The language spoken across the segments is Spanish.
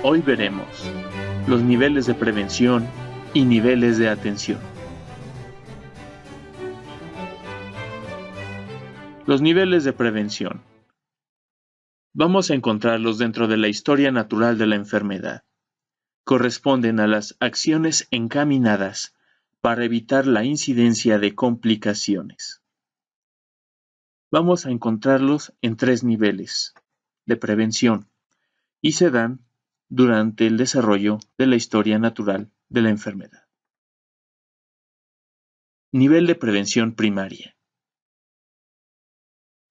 Hoy veremos los niveles de prevención y niveles de atención. Los niveles de prevención. Vamos a encontrarlos dentro de la historia natural de la enfermedad. Corresponden a las acciones encaminadas para evitar la incidencia de complicaciones. Vamos a encontrarlos en 3 niveles de prevención y se dan durante el desarrollo de la historia natural de la enfermedad. Nivel de prevención primaria.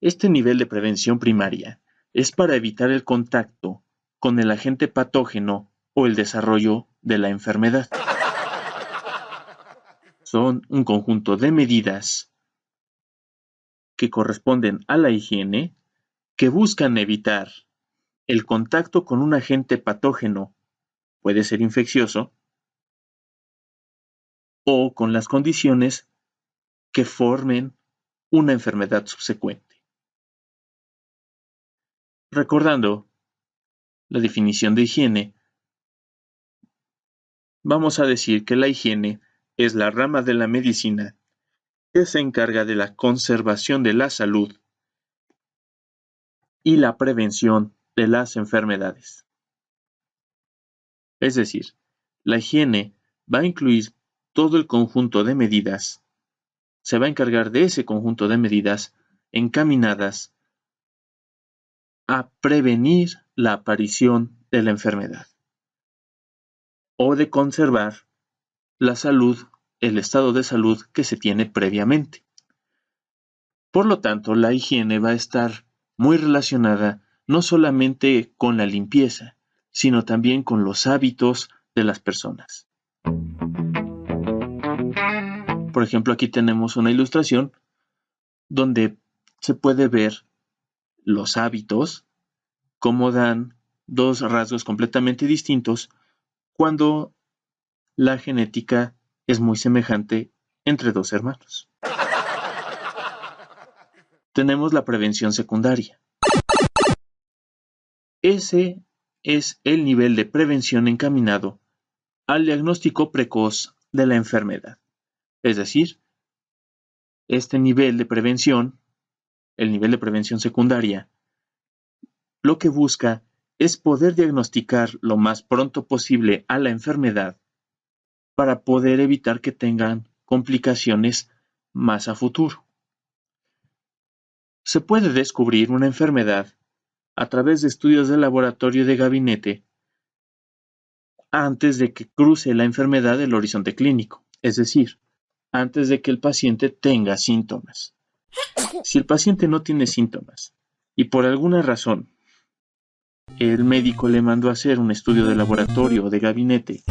Este nivel de prevención primaria es para evitar el contacto con el agente patógeno o el desarrollo de la enfermedad. Son un conjunto de medidas que corresponden a la higiene que buscan evitar el contacto con un agente patógeno, puede ser infeccioso, o con las condiciones que formen una enfermedad subsecuente. Recordando la definición de higiene, vamos a decir que la higiene es la rama de la medicina que se encarga de la conservación de la salud y la prevención de las enfermedades. Es decir, la higiene va a incluir todo el conjunto de medidas, se va a encargar de ese conjunto de medidas encaminadas a prevenir la aparición de la enfermedad o de conservar la salud, el estado de salud que se tiene previamente. Por lo tanto, la higiene va a estar muy relacionada no solamente con la limpieza, sino también con los hábitos de las personas. Por ejemplo, aquí tenemos una ilustración donde se puede ver los hábitos, cómo dan dos rasgos completamente distintos cuando la genética es muy semejante entre dos hermanos. Tenemos la prevención secundaria. Ese es el nivel de prevención encaminado al diagnóstico precoz de la enfermedad. Es decir, este nivel de prevención, el nivel de prevención secundaria, lo que busca es poder diagnosticar lo más pronto posible a la enfermedad para poder evitar que tengan complicaciones más a futuro. Se puede descubrir una enfermedad a través de estudios de laboratorio de gabinete antes de que cruce la enfermedad el horizonte clínico, es decir, antes de que el paciente tenga síntomas. Si el paciente no tiene síntomas y por alguna razón el médico le mandó a hacer un estudio de laboratorio o de gabinete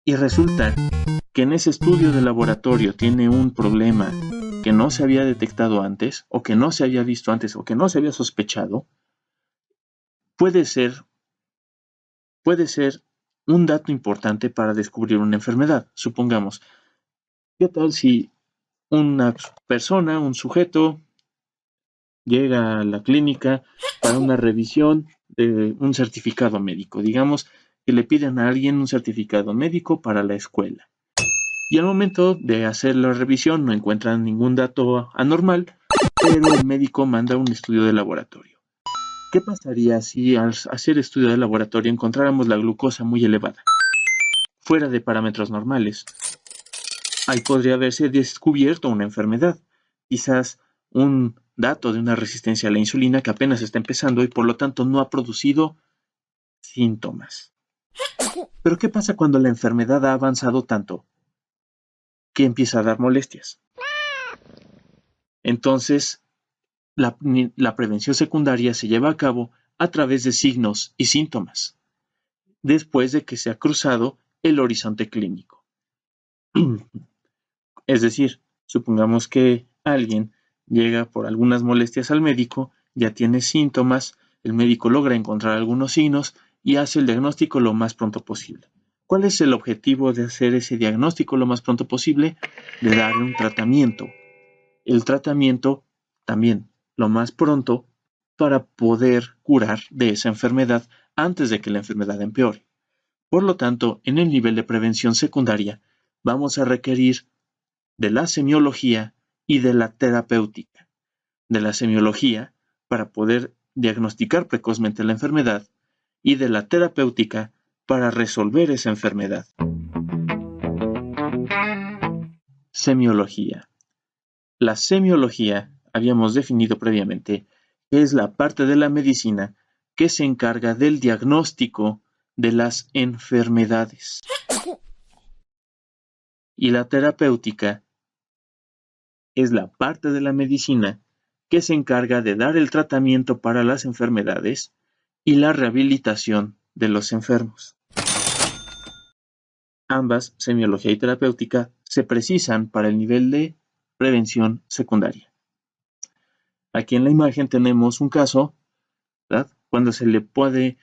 y resulta que en ese estudio de laboratorio tiene un problema que no se había detectado antes o que no se había visto antes o que no se había sospechado, puede ser un dato importante para descubrir una enfermedad. Supongamos, ¿qué tal si una persona, un sujeto, llega a la clínica para una revisión de un certificado médico? Digamos que le piden a alguien un certificado médico para la escuela. Y al momento de hacer la revisión no encuentran ningún dato anormal, pero el médico manda un estudio de laboratorio. ¿Qué pasaría si al hacer estudio de laboratorio encontráramos la glucosa muy elevada, fuera de parámetros normales? Ahí podría haberse descubierto una enfermedad, quizás un dato de una resistencia a la insulina que apenas está empezando y por lo tanto no ha producido síntomas. Pero ¿qué pasa cuando la enfermedad ha avanzado tanto que empieza a dar molestias? Entonces, la prevención secundaria se lleva a cabo a través de signos y síntomas, después de que se ha cruzado el horizonte clínico. Es decir, supongamos que alguien llega por algunas molestias al médico, ya tiene síntomas, el médico logra encontrar algunos signos y hace el diagnóstico lo más pronto posible. ¿Cuál es el objetivo de hacer ese diagnóstico lo más pronto posible? De darle un tratamiento. El tratamiento también lo más pronto para poder curar de esa enfermedad antes de que la enfermedad empeore. Por lo tanto, en el nivel de prevención secundaria, vamos a requerir de la semiología y de la terapéutica. De la semiología, para poder diagnosticar precozmente la enfermedad, y de la terapéutica, para resolver esa enfermedad. Semiología. La semiología, habíamos definido previamente, es la parte de la medicina que se encarga del diagnóstico de las enfermedades. Y la terapéutica es la parte de la medicina que se encarga de dar el tratamiento para las enfermedades y la rehabilitación de los enfermos. Ambas, semiología y terapéutica, se precisan para el nivel de prevención secundaria. Aquí en la imagen tenemos un caso, ¿verdad? Cuando se le puede,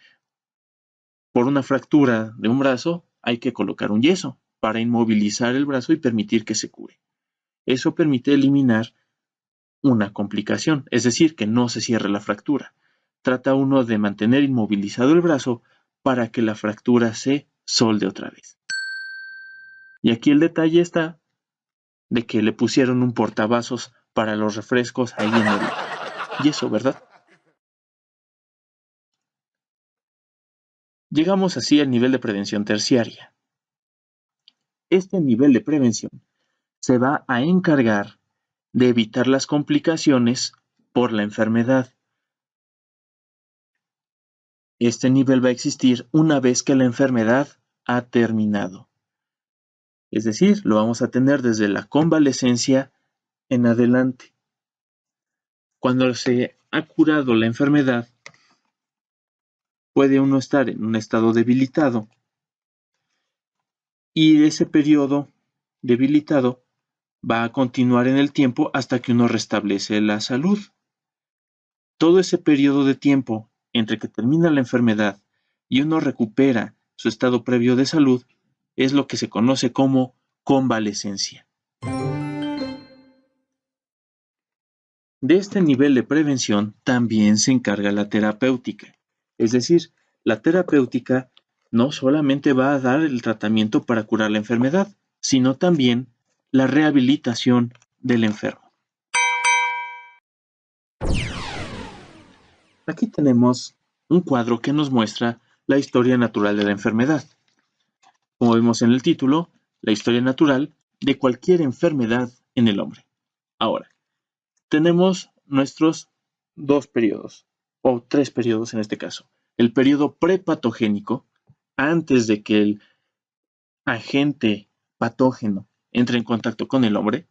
por una fractura de un brazo, hay que colocar un yeso para inmovilizar el brazo y permitir que se cure. Eso permite eliminar una complicación, es decir, que no se cierre la fractura. Trata uno de mantener inmovilizado el brazo para que la fractura se solde otra vez. Y aquí el detalle está de que le pusieron un portavasos para los refrescos ahí en el yeso, ¿verdad? Llegamos así al nivel de prevención terciaria. Este nivel de prevención se va a encargar de evitar las complicaciones por la enfermedad. Este nivel va a existir una vez que la enfermedad ha terminado. Es decir, lo vamos a tener desde la convalecencia en adelante. Cuando se ha curado la enfermedad, puede uno estar en un estado debilitado y ese periodo debilitado va a continuar en el tiempo hasta que uno restablece la salud. Todo ese periodo de tiempo entre que termina la enfermedad y uno recupera su estado previo de salud es lo que se conoce como convalecencia. De este nivel de prevención también se encarga la terapéutica. Es decir, la terapéutica no solamente va a dar el tratamiento para curar la enfermedad, sino también la rehabilitación del enfermo. Aquí tenemos un cuadro que nos muestra la historia natural de la enfermedad. Como vemos en el título, la historia natural de cualquier enfermedad en el hombre. Ahora, tenemos nuestros dos periodos, o tres periodos en este caso. El periodo prepatogénico, antes de que el agente patógeno entre en contacto con el hombre,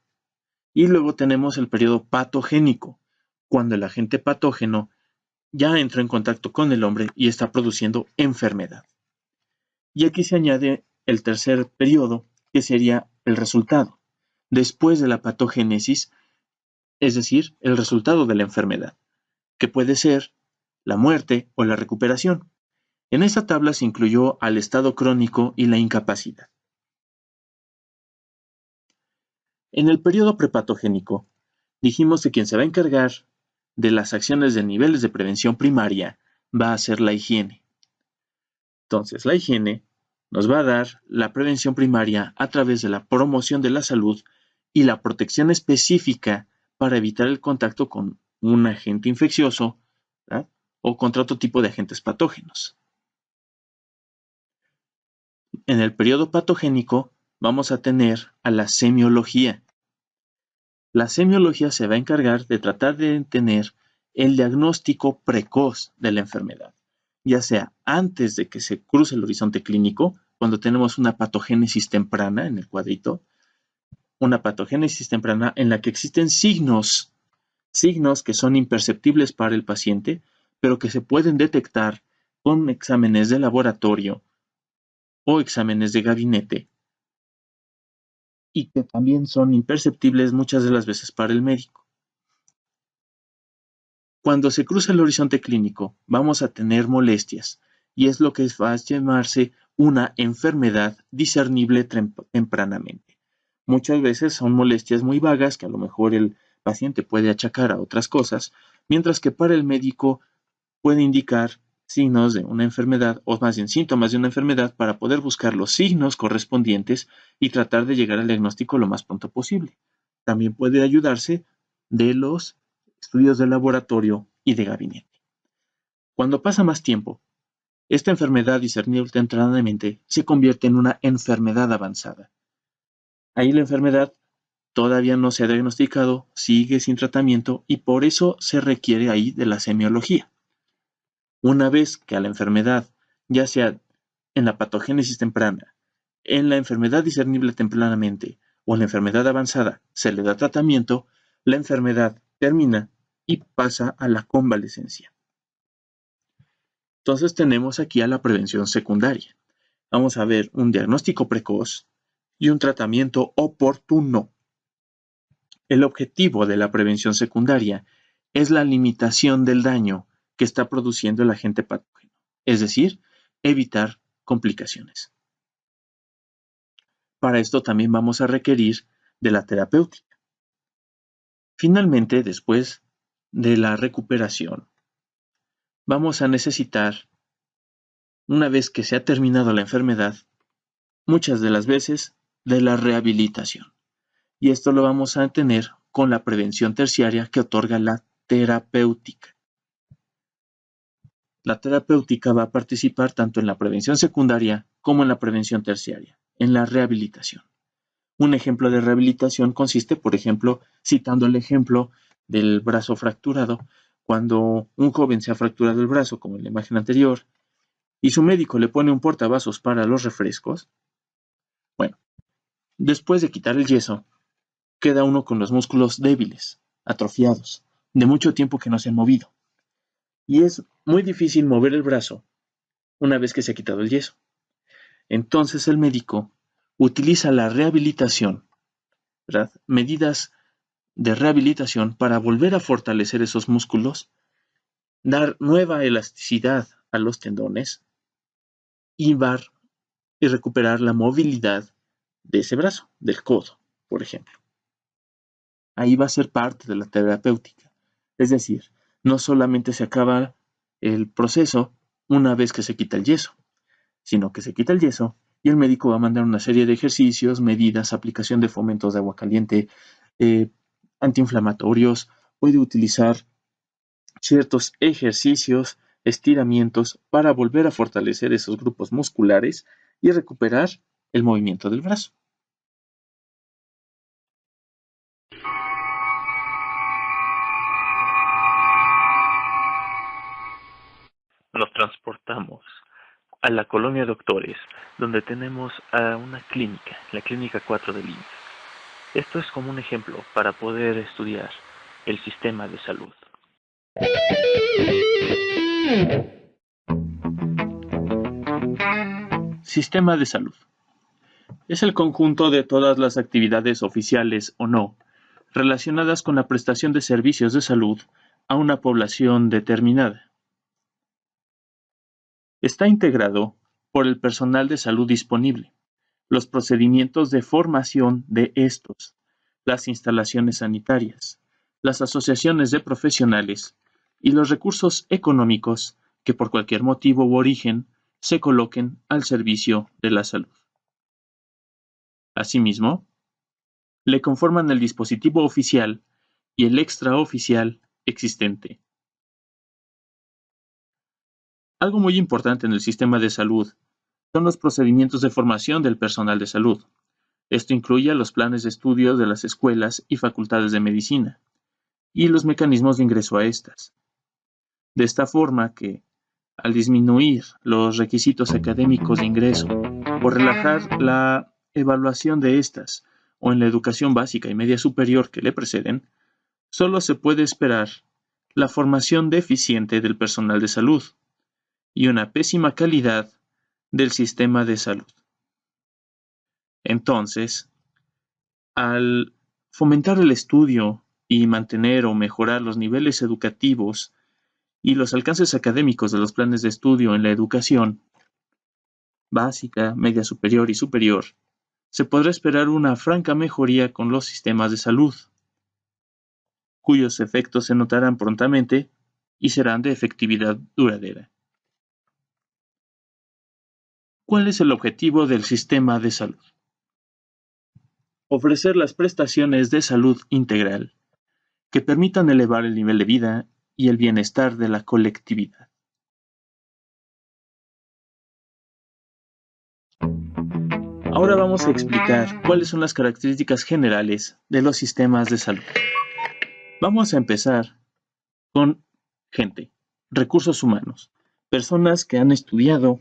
y luego tenemos el periodo patogénico, cuando el agente patógeno ya entró en contacto con el hombre y está produciendo enfermedad. Y aquí se añade el tercer periodo, que sería el resultado, después de la patogénesis, es decir, el resultado de la enfermedad, que puede ser la muerte o la recuperación. En esta tabla se incluyó al estado crónico y la incapacidad. En el periodo prepatogénico, dijimos que quien se va a encargar de las acciones de niveles de prevención primaria va a ser la higiene. Entonces, la higiene nos va a dar la prevención primaria a través de la promoción de la salud y la protección específica para evitar el contacto con un agente infeccioso, ¿verdad? O contra otro tipo de agentes patógenos. En el periodo patogénico vamos a tener a la semiología. La semiología se va a encargar de tratar de tener el diagnóstico precoz de la enfermedad, ya sea antes de que se cruce el horizonte clínico, cuando tenemos una patogénesis temprana en el cuadrito, una patogénesis temprana en la que existen signos que son imperceptibles para el paciente, pero que se pueden detectar con exámenes de laboratorio o exámenes de gabinete, y que también son imperceptibles muchas de las veces para el médico. Cuando se cruza el horizonte clínico, vamos a tener molestias, y es lo que va a llamarse una enfermedad discernible tempranamente. Muchas veces son molestias muy vagas que a lo mejor el paciente puede achacar a otras cosas, mientras que para el médico puede indicar signos de una enfermedad, o más bien síntomas de una enfermedad, para poder buscar los signos correspondientes y tratar de llegar al diagnóstico lo más pronto posible. También puede ayudarse de los estudios de laboratorio y de gabinete. Cuando pasa más tiempo, esta enfermedad discernible tempranamente se convierte en una enfermedad avanzada. Ahí la enfermedad todavía no se ha diagnosticado, sigue sin tratamiento y por eso se requiere ahí de la semiología. Una vez que a la enfermedad, ya sea en la patogénesis temprana, en la enfermedad discernible tempranamente o en la enfermedad avanzada, se le da tratamiento, la enfermedad termina y pasa a la convalescencia. Entonces tenemos aquí a la prevención secundaria. Vamos a ver un diagnóstico precoz y un tratamiento oportuno. El objetivo de la prevención secundaria es la limitación del daño que está produciendo el agente patógeno, es decir, evitar complicaciones. Para esto también vamos a requerir de la terapéutica. Finalmente, después de la recuperación, vamos a necesitar, una vez que se ha terminado la enfermedad, muchas de las veces, de la rehabilitación. Y esto lo vamos a tener con la prevención terciaria que otorga la terapéutica. La terapéutica va a participar tanto en la prevención secundaria como en la prevención terciaria, en la rehabilitación. Un ejemplo de rehabilitación consiste, por ejemplo, citando el ejemplo del brazo fracturado, cuando un joven se ha fracturado el brazo, como en la imagen anterior, y su médico le pone un portavasos para los refrescos. Bueno, después de quitar el yeso, queda uno con los músculos débiles, atrofiados, de mucho tiempo que no se han movido. Y es muy difícil mover el brazo una vez que se ha quitado el yeso. Entonces el médico utiliza la rehabilitación, ¿verdad? Medidas de rehabilitación para volver a fortalecer esos músculos, dar nueva elasticidad a los tendones y recuperar la movilidad de ese brazo, del codo, por ejemplo. Ahí va a ser parte de la terapéutica. Es decir, no solamente se acaba el proceso una vez que se quita el yeso, sino que se quita el yeso y el médico va a mandar una serie de ejercicios, medidas, aplicación de fomentos de agua caliente, antiinflamatorios, puede utilizar ciertos ejercicios, estiramientos para volver a fortalecer esos grupos musculares y recuperar el movimiento del brazo. Nos transportamos a la colonia Doctores, donde tenemos a una clínica, la clínica 4 del IMSS. Esto es como un ejemplo para poder estudiar el sistema de salud. Sistema de salud. Es el conjunto de todas las actividades oficiales o no relacionadas con la prestación de servicios de salud a una población determinada. Está integrado por el personal de salud disponible, los procedimientos de formación de estos, las instalaciones sanitarias, las asociaciones de profesionales y los recursos económicos que por cualquier motivo u origen se coloquen al servicio de la salud. Asimismo, le conforman el dispositivo oficial y el extraoficial existente. Algo muy importante en el sistema de salud son los procedimientos de formación del personal de salud. Esto incluye los planes de estudio de las escuelas y facultades de medicina y los mecanismos de ingreso a estas. De esta forma que, al disminuir los requisitos académicos de ingreso o relajar la evaluación de estas o en la educación básica y media superior que le preceden, solo se puede esperar la formación deficiente del personal de salud y una pésima calidad del sistema de salud. Entonces, al fomentar el estudio y mantener o mejorar los niveles educativos y los alcances académicos de los planes de estudio en la educación básica, media superior y superior, se podrá esperar una franca mejoría con los sistemas de salud, cuyos efectos se notarán prontamente y serán de efectividad duradera. ¿Cuál es el objetivo del sistema de salud? Ofrecer las prestaciones de salud integral que permitan elevar el nivel de vida y el bienestar de la colectividad. Ahora vamos a explicar cuáles son las características generales de los sistemas de salud. Vamos a empezar con gente, recursos humanos, personas que han estudiado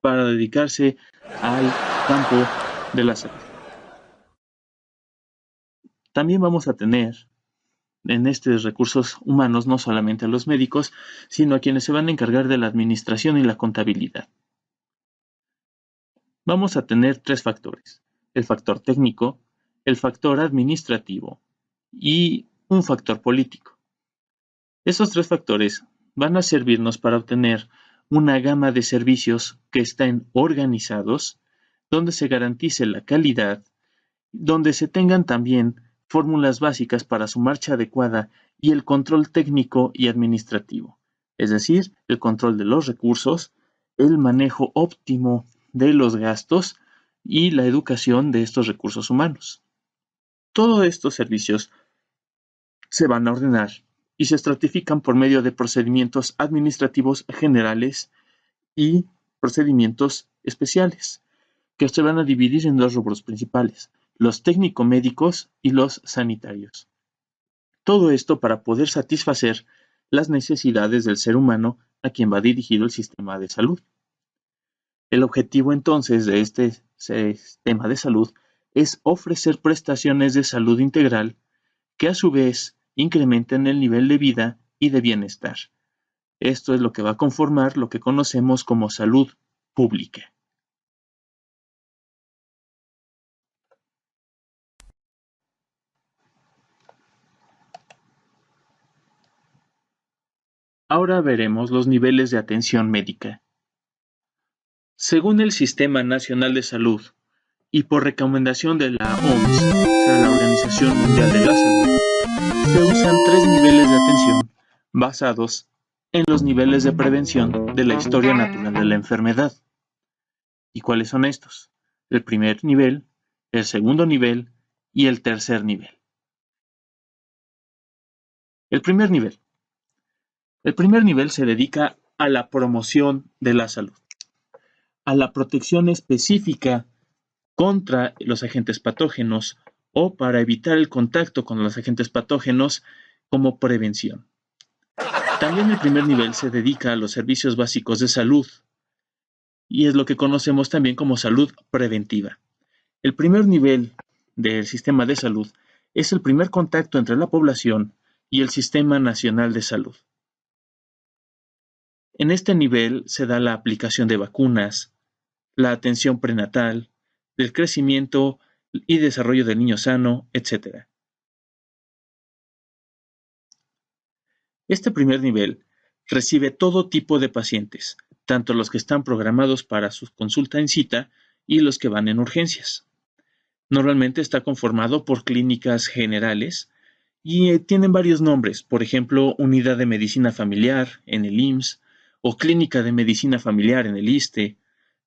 para dedicarse al campo de la salud. También vamos a tener en estos recursos humanos no solamente a los médicos, sino a quienes se van a encargar de la administración y la contabilidad. Vamos a tener 3 factores: el factor técnico, el factor administrativo y un factor político. Esos 3 factores van a servirnos para obtener una gama de servicios que estén organizados, donde se garantice la calidad, donde se tengan también fórmulas básicas para su marcha adecuada y el control técnico y administrativo, es decir, el control de los recursos, el manejo óptimo de los gastos y la educación de estos recursos humanos. Todos estos servicios se van a ordenar y se estratifican por medio de procedimientos administrativos generales y procedimientos especiales, que se van a dividir en 2 rubros principales: los técnico-médicos y los sanitarios. Todo esto para poder satisfacer las necesidades del ser humano a quien va dirigido el sistema de salud. El objetivo entonces de este sistema de salud es ofrecer prestaciones de salud integral que a su vez incrementen el nivel de vida y de bienestar. Esto es lo que va a conformar lo que conocemos como salud pública. Ahora veremos los niveles de atención médica. Según el Sistema Nacional de Salud y por recomendación de la OMS, o sea, la Organización Mundial de la Salud, se usan 3 niveles de atención basados en los niveles de prevención de la historia natural de la enfermedad. ¿Y cuáles son estos? El primer nivel, el segundo nivel y el tercer nivel. El primer nivel. El primer nivel se dedica a la promoción de la salud, a la protección específica contra los agentes patógenos o para evitar el contacto con los agentes patógenos como prevención. También el primer nivel se dedica a los servicios básicos de salud y es lo que conocemos también como salud preventiva. El primer nivel del sistema de salud es el primer contacto entre la población y el Sistema Nacional de Salud. En este nivel se da la aplicación de vacunas, la atención prenatal, del crecimiento y desarrollo del niño sano, etc. Este primer nivel recibe todo tipo de pacientes, tanto los que están programados para su consulta en cita y los que van en urgencias. Normalmente está conformado por clínicas generales y tienen varios nombres, por ejemplo, Unidad de Medicina Familiar en el IMSS o Clínica de Medicina Familiar en el ISSSTE.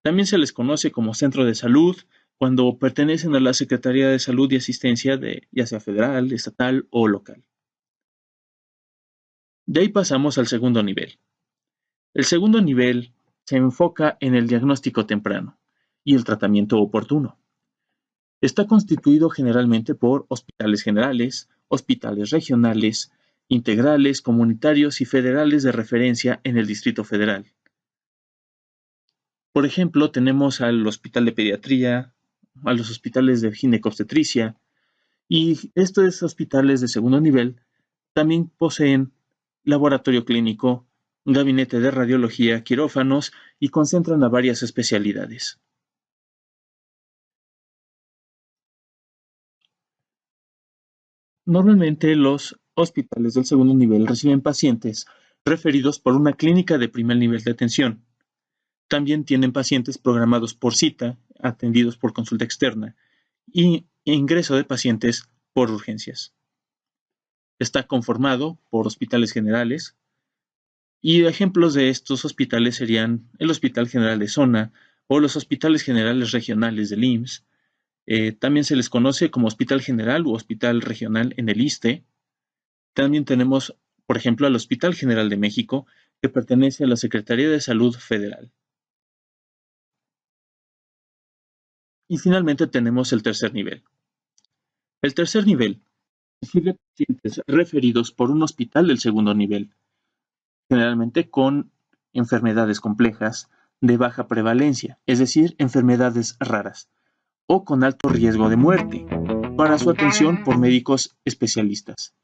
También se les conoce como Centro de Salud cuando pertenecen a la Secretaría de Salud y Asistencia de ya sea federal, estatal o local. De ahí pasamos al segundo nivel. El segundo nivel se enfoca en el diagnóstico temprano y el tratamiento oportuno. Está constituido generalmente por hospitales generales, hospitales regionales, integrales, comunitarios y federales de referencia en el Distrito Federal. Por ejemplo, tenemos al Hospital de Pediatría, a los hospitales de ginecobstetricia, y estos hospitales de segundo nivel también poseen laboratorio clínico, gabinete de radiología, quirófanos y concentran a varias especialidades. Normalmente los hospitales del segundo nivel reciben pacientes referidos por una clínica de primer nivel de atención. También tienen pacientes programados por cita, atendidos por consulta externa, y ingreso de pacientes por urgencias. Está conformado por hospitales generales, y ejemplos de estos hospitales serían el Hospital General de Zona o los hospitales generales regionales del IMSS. También se les conoce como Hospital General u Hospital Regional en el ISSSTE. También tenemos, por ejemplo, al Hospital General de México, que pertenece a la Secretaría de Salud Federal. Y finalmente tenemos el tercer nivel. El tercer nivel recibe pacientes referidos por un hospital del segundo nivel, generalmente con enfermedades complejas de baja prevalencia, es decir, enfermedades raras, o con alto riesgo de muerte, para su atención por médicos especialistas.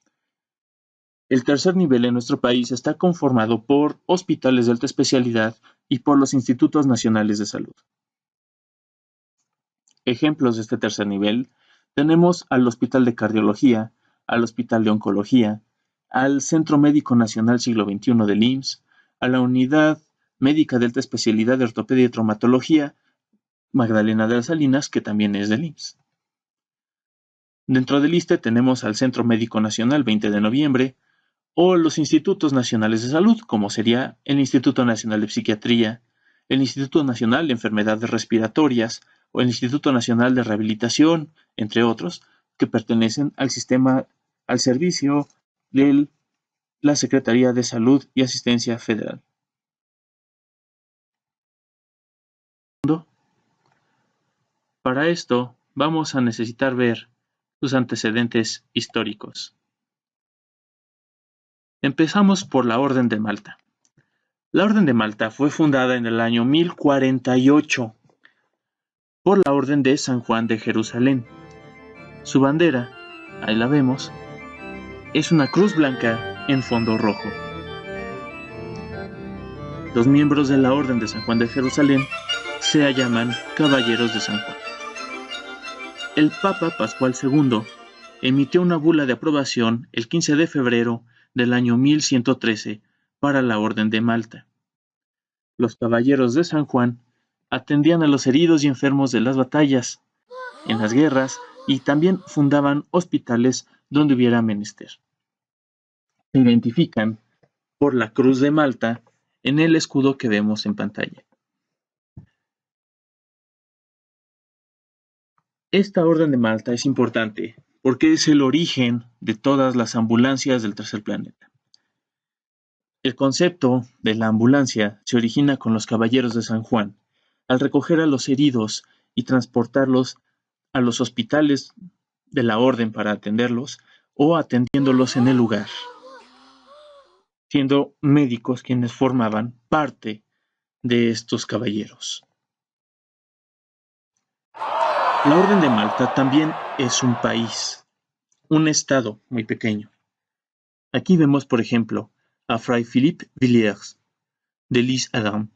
El tercer nivel en nuestro país está conformado por hospitales de alta especialidad y por los institutos nacionales de salud. Ejemplos de este tercer nivel tenemos al Hospital de Cardiología, al Hospital de Oncología, al Centro Médico Nacional Siglo XXI del IMSS, a la Unidad Médica de Alta Especialidad de Ortopedia y Traumatología Magdalena de las Salinas, que también es del IMSS. Dentro del ISSSTE tenemos al Centro Médico Nacional 20 de noviembre, o los institutos nacionales de salud, como sería el Instituto Nacional de Psiquiatría, el Instituto Nacional de Enfermedades Respiratorias o el Instituto Nacional de Rehabilitación, entre otros, que pertenecen al servicio de la Secretaría de Salud y Asistencia Federal. Para esto, vamos a necesitar ver sus antecedentes históricos. Empezamos por la Orden de Malta. La Orden de Malta fue fundada en el año 1048 por la Orden de San Juan de Jerusalén. Su bandera, ahí la vemos, es una cruz blanca en fondo rojo. Los miembros de la Orden de San Juan de Jerusalén se llaman Caballeros de San Juan. El Papa Pascual II emitió una bula de aprobación el 15 de febrero del año 1113 para la Orden de Malta. Los Caballeros de San Juan atendían a los heridos y enfermos de las batallas, en las guerras, y también fundaban hospitales donde hubiera menester. Se identifican por la Cruz de Malta en el escudo que vemos en pantalla. Esta Orden de Malta es importante porque es el origen de todas las ambulancias del tercer planeta. El concepto de la ambulancia se origina con los Caballeros de San Juan, al recoger a los heridos y transportarlos a los hospitales de la orden para atenderlos o atendiéndolos en el lugar, siendo médicos quienes formaban parte de estos caballeros. La Orden de Malta también es un país, un estado muy pequeño. Aquí vemos, por ejemplo, a Fray Philippe Villiers de l'Isle-Adam,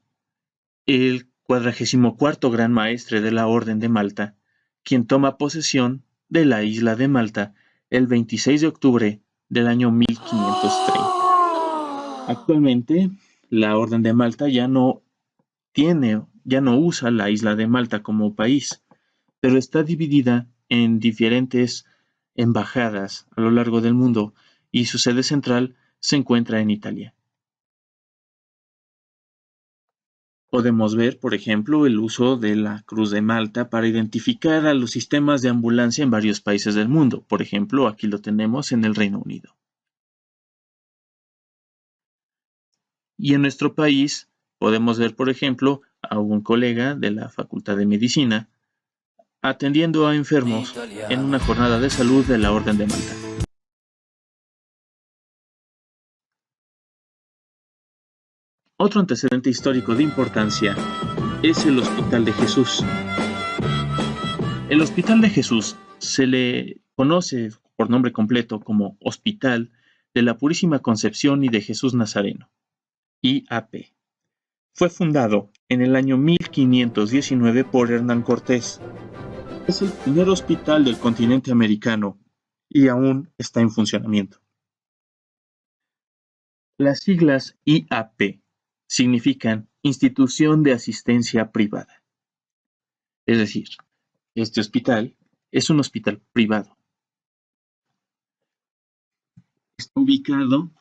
el 44º Gran Maestre de la Orden de Malta, quien toma posesión de la isla de Malta el 26 de octubre del año 1530. Actualmente, la Orden de Malta ya no usa la isla de Malta como país, pero está dividida en diferentes embajadas a lo largo del mundo y su sede central se encuentra en Italia. Podemos ver, por ejemplo, el uso de la Cruz de Malta para identificar a los sistemas de ambulancia en varios países del mundo. Por ejemplo, aquí lo tenemos en el Reino Unido. Y en nuestro país podemos ver, por ejemplo, a un colega de la Facultad de Medicina atendiendo a enfermos en una jornada de salud de la Orden de Malta. Otro antecedente histórico de importancia es el Hospital de Jesús. El Hospital de Jesús se le conoce por nombre completo como Hospital de la Purísima Concepción y de Jesús Nazareno, IAP. Fue fundado en el año 1519 por Hernán Cortés. Es el primer hospital del continente americano y aún está en funcionamiento. Las siglas IAP significan Institución de Asistencia Privada. Es decir, este hospital es un hospital privado. Está ubicado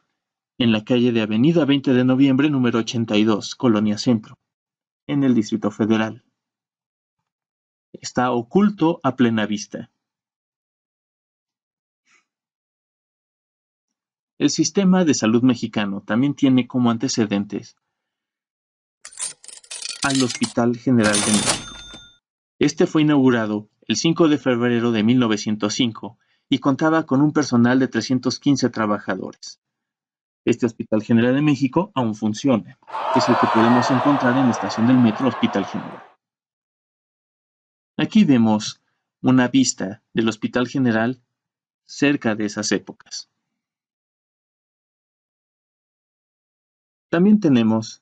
en la calle de Avenida 20 de Noviembre, número 82, Colonia Centro, en el Distrito Federal. Está oculto a plena vista. El sistema de salud mexicano también tiene como antecedentes al Hospital General de México. Este fue inaugurado el 5 de febrero de 1905 y contaba con un personal de 315 trabajadores. Este Hospital General de México aún funciona. Es el que podemos encontrar en la estación del metro Hospital General. Aquí vemos una vista del Hospital General cerca de esas épocas. También tenemos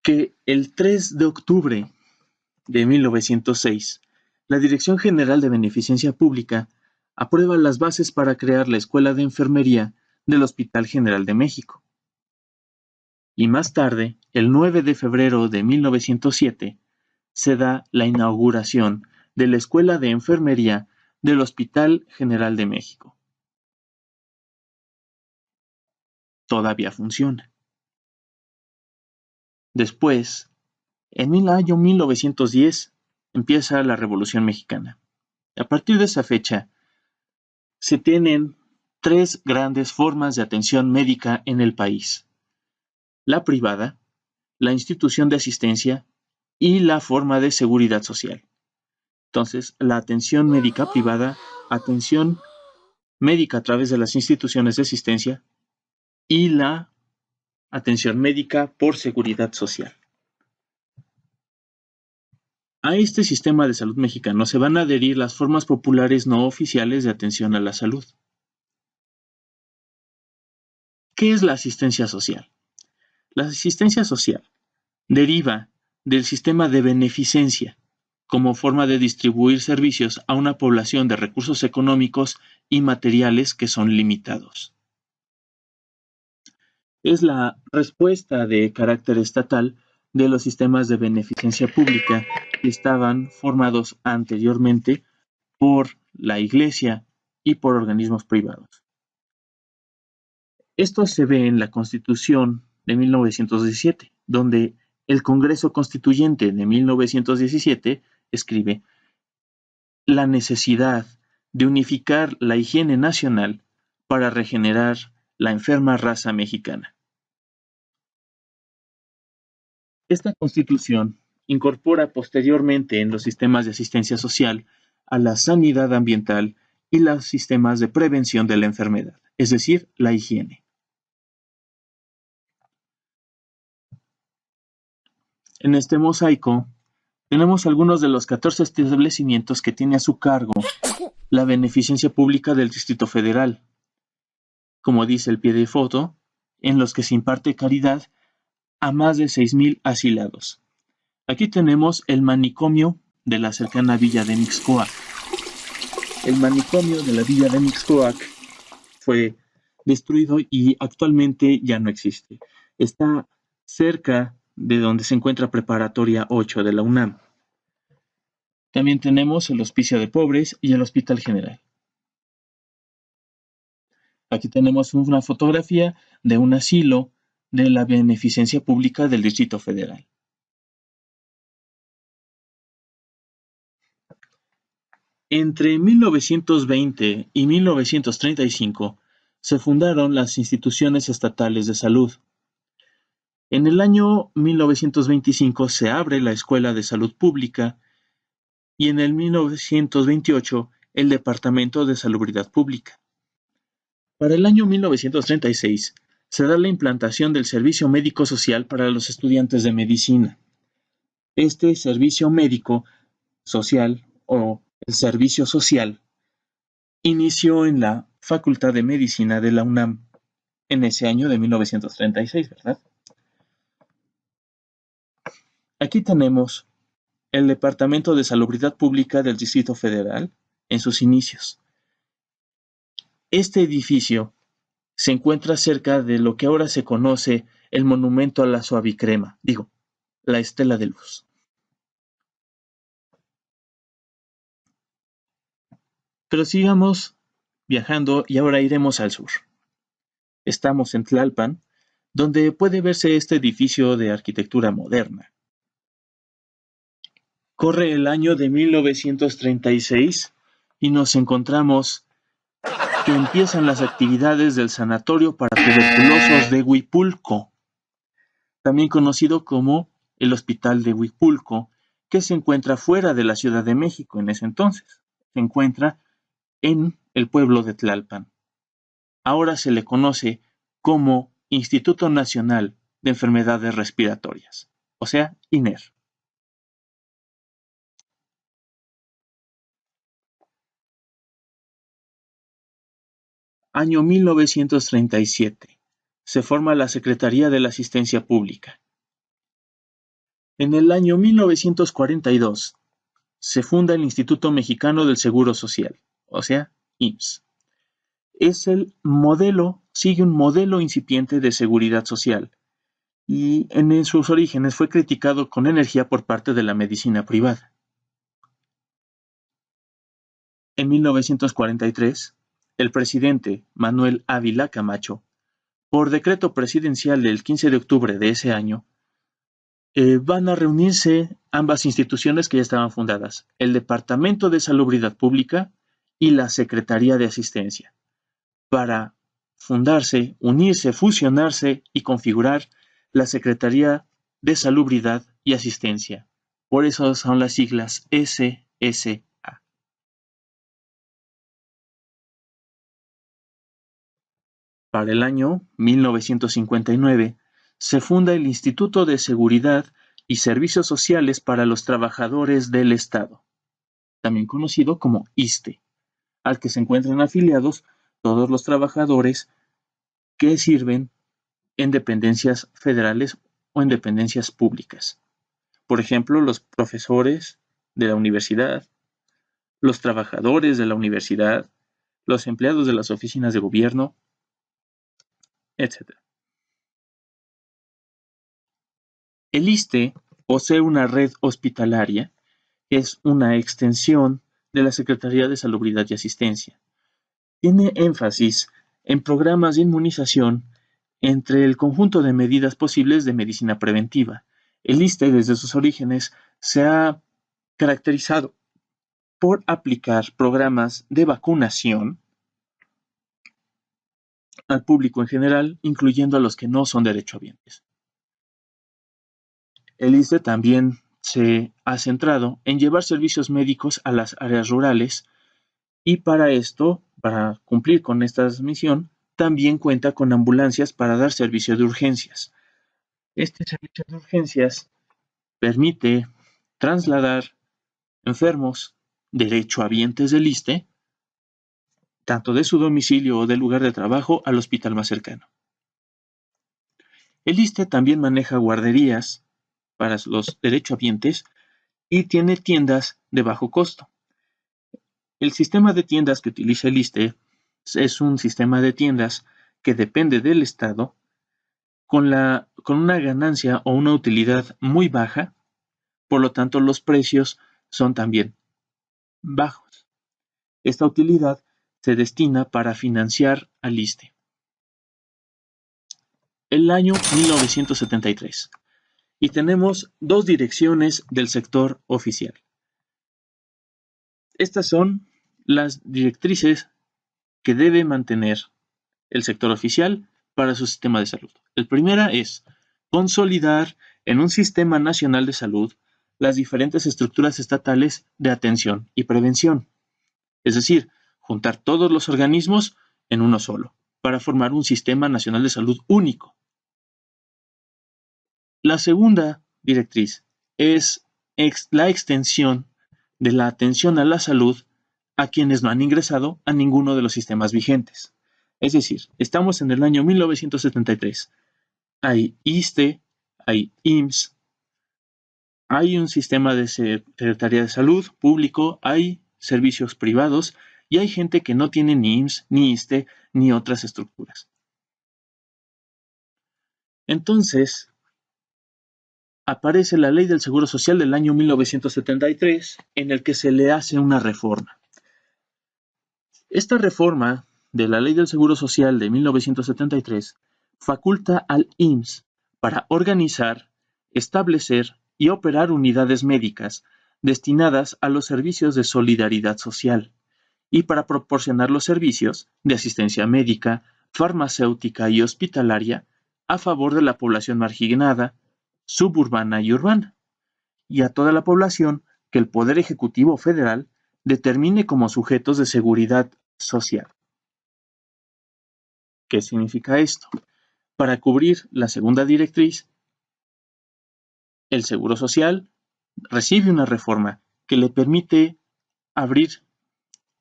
que el 3 de octubre de 1906, la Dirección General de Beneficencia Pública aprueba las bases para crear la Escuela de Enfermería del Hospital General de México. Y más tarde, el 9 de febrero de 1907, se da la inauguración de la Escuela de Enfermería del Hospital General de México. Todavía funciona. Después, en el año 1910, empieza la Revolución Mexicana. A partir de esa fecha, se tienen tres grandes formas de atención médica en el país: la privada, la institución de asistencia y la forma de seguridad social. Entonces, la atención médica privada, atención médica a través de las instituciones de asistencia y la atención médica por seguridad social. A este sistema de salud mexicano se van a adherir las formas populares no oficiales de atención a la salud. ¿Qué es la asistencia social? La asistencia social deriva del sistema de beneficencia como forma de distribuir servicios a una población de recursos económicos y materiales que son limitados. Es la respuesta de carácter estatal de los sistemas de beneficencia pública que estaban formados anteriormente por la Iglesia y por organismos privados. Esto se ve en la Constitución de 1917, donde el Congreso Constituyente de 1917 escribe la necesidad de unificar la higiene nacional para regenerar la enferma raza mexicana. Esta Constitución incorpora posteriormente en los sistemas de asistencia social a la sanidad ambiental y los sistemas de prevención de la enfermedad, es decir, la higiene. En este mosaico tenemos algunos de los 14 establecimientos que tiene a su cargo la beneficencia pública del Distrito Federal, como dice el pie de foto, en los que se imparte caridad a más de 6,000 asilados. Aquí tenemos el manicomio de la cercana villa de Mixcoac. El manicomio de la villa de Mixcoac fue destruido y actualmente ya no existe. Está cerca de donde se encuentra Preparatoria 8 de la UNAM. También tenemos el Hospicio de Pobres y el Hospital General. Aquí tenemos una fotografía de un asilo de la beneficencia pública del Distrito Federal. Entre 1920 y 1935 se fundaron las instituciones estatales de salud. En el año 1925 se abre la Escuela de Salud Pública y en el 1928 el Departamento de Salubridad Pública. Para el año 1936 se da la implantación del Servicio Médico Social para los estudiantes de medicina. Este servicio médico social o el servicio social inició en la Facultad de Medicina de la UNAM en ese año de 1936, ¿verdad? Aquí tenemos el Departamento de Salubridad Pública del Distrito Federal en sus inicios. Este edificio se encuentra cerca de lo que ahora se conoce el Monumento a la Suavicrema, la Estela de Luz. Pero sigamos viajando y ahora iremos al sur. Estamos en Tlalpan, donde puede verse este edificio de arquitectura moderna. Corre el año de 1936 y nos encontramos que empiezan las actividades del Sanatorio para Tuberculosos de Huipulco, también conocido como el Hospital de Huipulco, que se encuentra fuera de la Ciudad de México en ese entonces. Se encuentra en el pueblo de Tlalpan. Ahora se le conoce como Instituto Nacional de Enfermedades Respiratorias, o sea, INER. Año 1937. Se forma la Secretaría de la Asistencia Pública. En el año 1942 se funda el Instituto Mexicano del Seguro Social, o sea, IMSS. Sigue un modelo incipiente de seguridad social y en sus orígenes fue criticado con energía por parte de la medicina privada. En 1943, el presidente Manuel Ávila Camacho, por decreto presidencial del 15 de octubre de ese año, van a reunirse ambas instituciones que ya estaban fundadas, el Departamento de Salubridad Pública y la Secretaría de Asistencia, para fundarse, unirse, fusionarse y configurar la Secretaría de Salubridad y Asistencia. Por eso son las siglas SSA. Para el año 1959 se funda el Instituto de Seguridad y Servicios Sociales para los Trabajadores del Estado, también conocido como ISSSTE, al que se encuentran afiliados todos los trabajadores que sirven en dependencias federales o en dependencias públicas. Por ejemplo, los profesores de la universidad, los trabajadores de la universidad, los empleados de las oficinas de gobierno, etc. El ISSSTE posee una red hospitalaria, que es una extensión de la Secretaría de Salubridad y Asistencia. Tiene énfasis en programas de inmunización entre el conjunto de medidas posibles de medicina preventiva. El ISSSTE, desde sus orígenes, se ha caracterizado por aplicar programas de vacunación al público en general, incluyendo a los que no son derechohabientes. El ISSSTE también se ha centrado en llevar servicios médicos a las áreas rurales y para esto, para cumplir con esta misión, también cuenta con ambulancias para dar servicio de urgencias. Este servicio de urgencias permite trasladar enfermos derechohabientes del ISSSTE, tanto de su domicilio o del lugar de trabajo, al hospital más cercano. El ISSSTE también maneja guarderías para los derechohabientes y tiene tiendas de bajo costo. El sistema de tiendas que utiliza el ISSSTE es un sistema de tiendas que depende del Estado con una ganancia o una utilidad muy baja, por lo tanto los precios son también bajos. Esta utilidad se destina para financiar al ISSSTE. El año 1973. Y tenemos dos direcciones del sector oficial. Estas son las directrices que debe mantener el sector oficial para su sistema de salud. La primera es consolidar en un sistema nacional de salud las diferentes estructuras estatales de atención y prevención. Es decir, juntar todos los organismos en uno solo, para formar un sistema nacional de salud único. La segunda directriz es la extensión de la atención a la salud a quienes no han ingresado a ninguno de los sistemas vigentes. Es decir, estamos en el año 1973. Hay ISSSTE, hay IMSS, hay un sistema de Secretaría de Salud público, hay servicios privados y hay gente que no tiene ni IMSS, ni ISSSTE, ni otras estructuras. Entonces, aparece la Ley del Seguro Social del año 1973, en el que se le hace una reforma. Esta reforma de la Ley del Seguro Social de 1973 faculta al IMSS para organizar, establecer y operar unidades médicas destinadas a los servicios de solidaridad social y para proporcionar los servicios de asistencia médica, farmacéutica y hospitalaria a favor de la población marginada, suburbana y urbana, y a toda la población que el Poder Ejecutivo Federal determine como sujetos de seguridad social. ¿Qué significa esto? Para cubrir la segunda directriz, el Seguro Social recibe una reforma que le permite abrir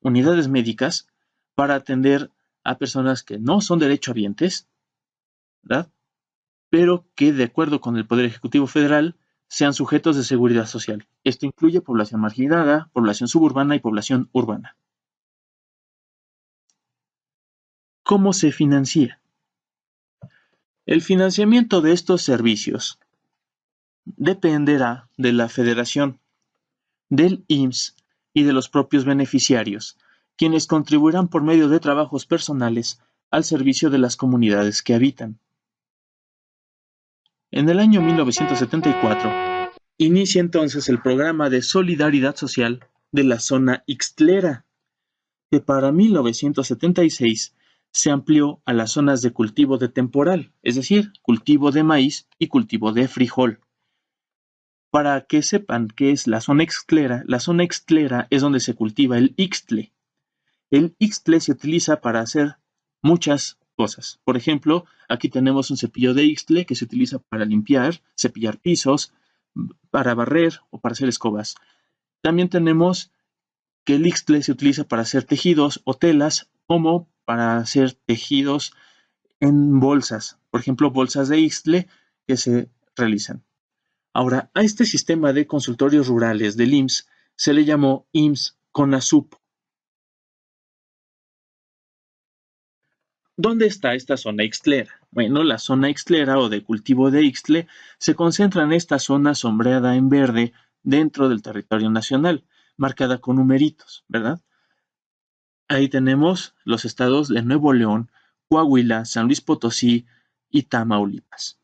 unidades médicas para atender a personas que no son derechohabientes, ¿verdad? Pero que, de acuerdo con el Poder Ejecutivo Federal, sean sujetos de seguridad social. Esto incluye población marginada, población suburbana y población urbana. ¿Cómo se financia? El financiamiento de estos servicios dependerá de la Federación, del IMSS y de los propios beneficiarios, quienes contribuirán por medio de trabajos personales al servicio de las comunidades que habitan. En el año 1974, inicia entonces el programa de solidaridad social de la zona ixtlera, que para 1976 se amplió a las zonas de cultivo de temporal, es decir, cultivo de maíz y cultivo de frijol. Para que sepan qué es la zona ixtlera es donde se cultiva el ixtle. El ixtle se utiliza para hacer muchas cosas. Por ejemplo, aquí tenemos un cepillo de ixtle que se utiliza para limpiar, cepillar pisos, para barrer o para hacer escobas. También tenemos que el ixtle se utiliza para hacer tejidos o telas, como para hacer tejidos en bolsas. Por ejemplo, bolsas de ixtle que se realizan. Ahora, a este sistema de consultorios rurales del IMSS se le llamó IMSS CONASUP. ¿Dónde está esta zona ixtlera? Bueno, la zona ixtlera o de cultivo de ixtle se concentra en esta zona sombreada en verde dentro del territorio nacional, marcada con numeritos, ¿verdad? Ahí tenemos los estados de Nuevo León, Coahuila, San Luis Potosí y Tamaulipas.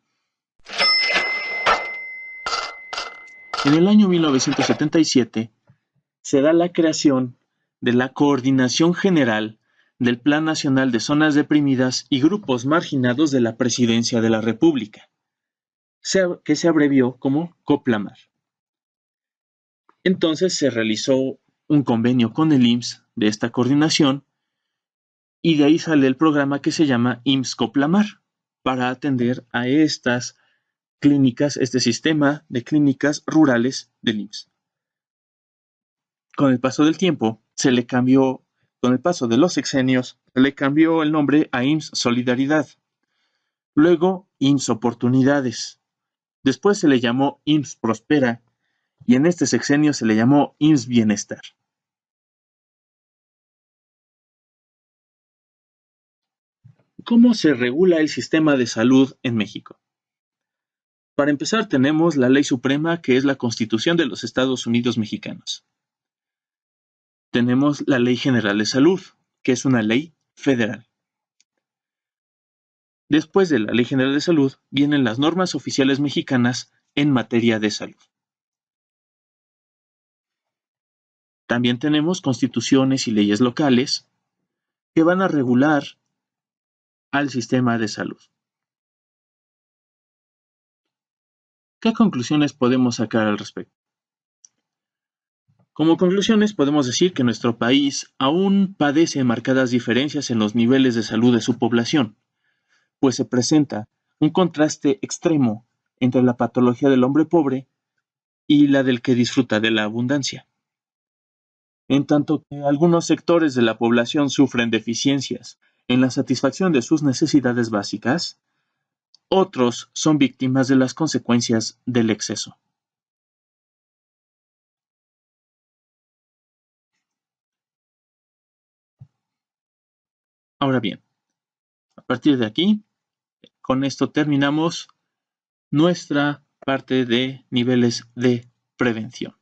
En el año 1977 se da la creación de la Coordinación General del Plan Nacional de Zonas Deprimidas y Grupos Marginados de la Presidencia de la República, que se abrevió como COPLAMAR. Entonces se realizó un convenio con el IMSS de esta coordinación y de ahí sale el programa que se llama IMSS COPLAMAR para atender a estas clínicas, este sistema de clínicas rurales del IMSS. Con el paso del tiempo, con el paso de los sexenios, se le cambió el nombre a IMSS Solidaridad. Luego, IMSS Oportunidades. Después se le llamó IMSS Prospera y en este sexenio se le llamó IMSS Bienestar. ¿Cómo se regula el sistema de salud en México? Para empezar, tenemos la Ley Suprema, que es la Constitución de los Estados Unidos Mexicanos. Tenemos la Ley General de Salud, que es una ley federal. Después de la Ley General de Salud, vienen las normas oficiales mexicanas en materia de salud. También tenemos constituciones y leyes locales que van a regular al sistema de salud. ¿Qué conclusiones podemos sacar al respecto? Como conclusiones podemos decir que nuestro país aún padece marcadas diferencias en los niveles de salud de su población, pues se presenta un contraste extremo entre la patología del hombre pobre y la del que disfruta de la abundancia. En tanto que algunos sectores de la población sufren deficiencias en la satisfacción de sus necesidades básicas, otros son víctimas de las consecuencias del exceso. Ahora bien, a partir de aquí, con esto terminamos nuestra parte de niveles de prevención.